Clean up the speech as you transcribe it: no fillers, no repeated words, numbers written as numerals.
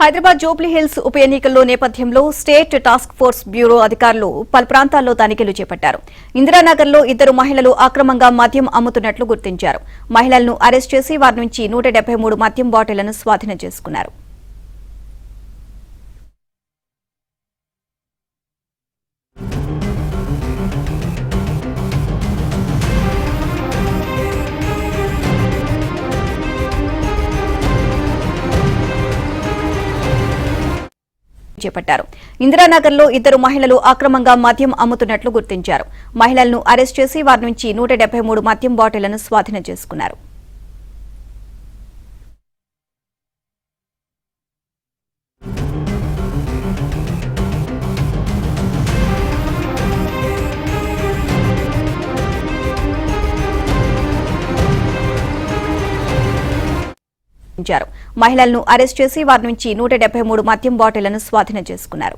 Hyderabad Jubilee hills ఉప ఎన్నికల్లో నేపథ్యంలో స్టేట్ టాస్క్ ఫోర్స్ బ్యూరో అధికారులు పలు ప్రాంతాల్లో తనిఖీలు చేపట్టారు. ఇందిరానగర్లో ఇద్దరు మహిళలు అక్రమంగా మద్యం అమ్ముతున్నట్లు గుర్తించారు. మహిళలను అరెస్ట్ చేసి వారి నుంచి 173 మద్యం బాటిళ్లను స్వాధీనం చేసుకున్నారు. చేపట్టారు. ఇందిరానగర్లో ఇద్దరు మహిళలు అక్రమంగా మద్యం అమ్ముతున్నట్లు గుర్తించారు. మహిళలను అరెస్ట్ చేసి వారి నుంచి 173 మద్యం బాటిళ్లను స్వాధీనం చేసుకున్నారు. మహిళలను అరెస్ట్ చేసి వారి నుంచి 173 మద్యం బాటిళ్లను స్వాధీనం చేసుకున్నారు.